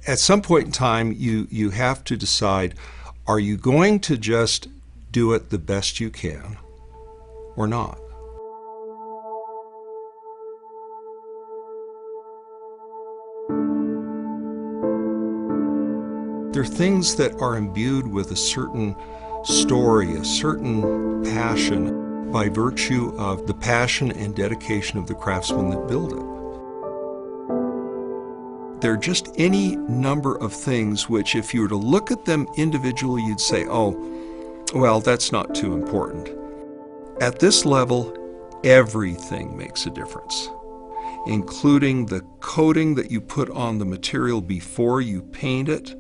At some point in time, you have to decide, are you going to just do it the best you can or not? There are things that are imbued with a certain story, a certain passion, by virtue of the passion and dedication of the craftsmen that build it. There are just any number of things which, if you were to look at them individually, you'd say, oh, well, that's not too important. At this level, everything makes a difference, including the coating that you put on the material before you paint it,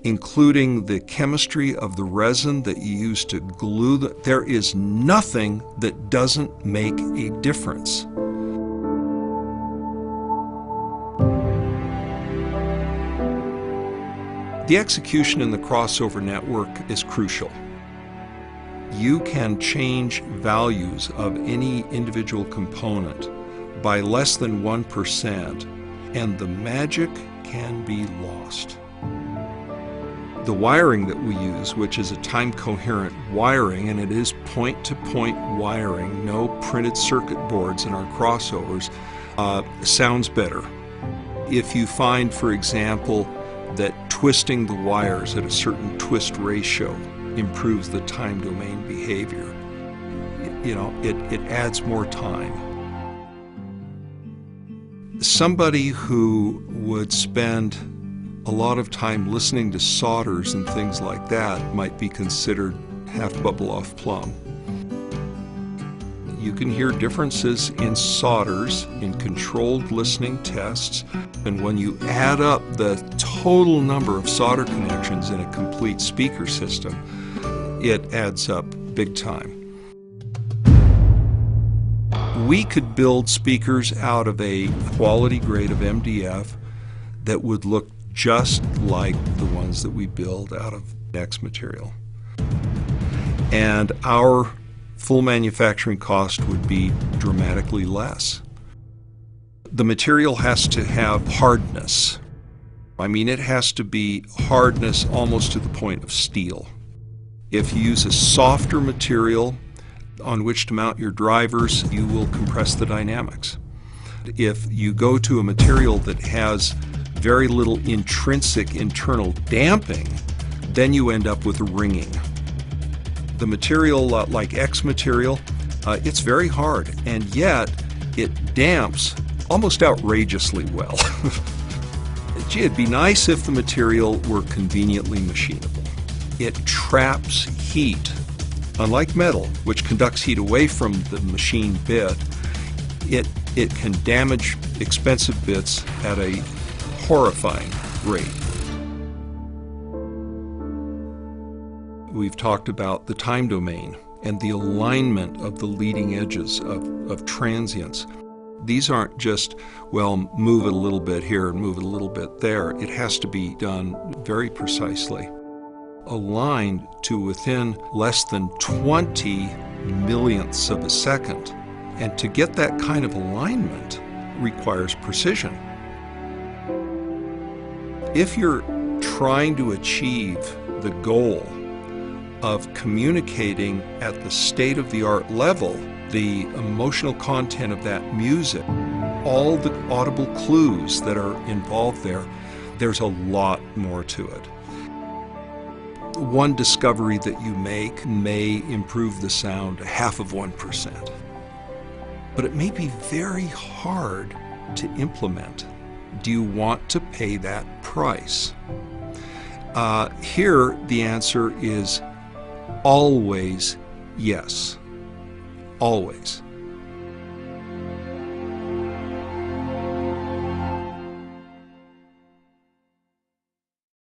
including the chemistry of the resin that you use to glue. There is nothing that doesn't make a difference. The execution in the crossover network is crucial. You can change values of any individual component by less than 1%, and the magic can be lost. The wiring that we use, which is a time-coherent wiring, and it is point-to-point wiring, no printed circuit boards in our crossovers, sounds better. If you find, for example, that twisting the wires at a certain twist ratio improves the time domain behavior, it adds more time. Somebody who would spend a lot of time listening to solders and things like that might be considered half bubble off plumb. You can hear differences in solders in controlled listening tests, and when you add up the total number of solder connections in a complete speaker system, it adds up big time. We could build speakers out of a quality grade of MDF that would look just like the ones that we build out of X material. And our full manufacturing cost would be dramatically less. The material has to have hardness. I mean, it has to be hardness almost to the point of steel. If you use a softer material on which to mount your drivers, you will compress the dynamics. If you go to a material that has very little intrinsic internal damping, then you end up with ringing. The material like X material, it's very hard, and yet it damps almost outrageously well. Gee, it'd be nice if the material were conveniently machinable. It traps heat. Unlike metal, which conducts heat away from the machine bit, it can damage expensive bits at a horrifying rate. We've talked about the time domain and the alignment of the leading edges of transients. These aren't just, well, move it a little bit here and move it a little bit there. It has to be done very precisely, aligned to within less than 20 millionths of a second. And to get that kind of alignment requires precision. If you're trying to achieve the goal of communicating at the state-of-the-art level the emotional content of that music, all the audible clues that are involved there, there's a lot more to it. One discovery that you make may improve the sound 0.5%, but it may be very hard to implement. Do you want to pay that price? Here, the answer is always yes. Always.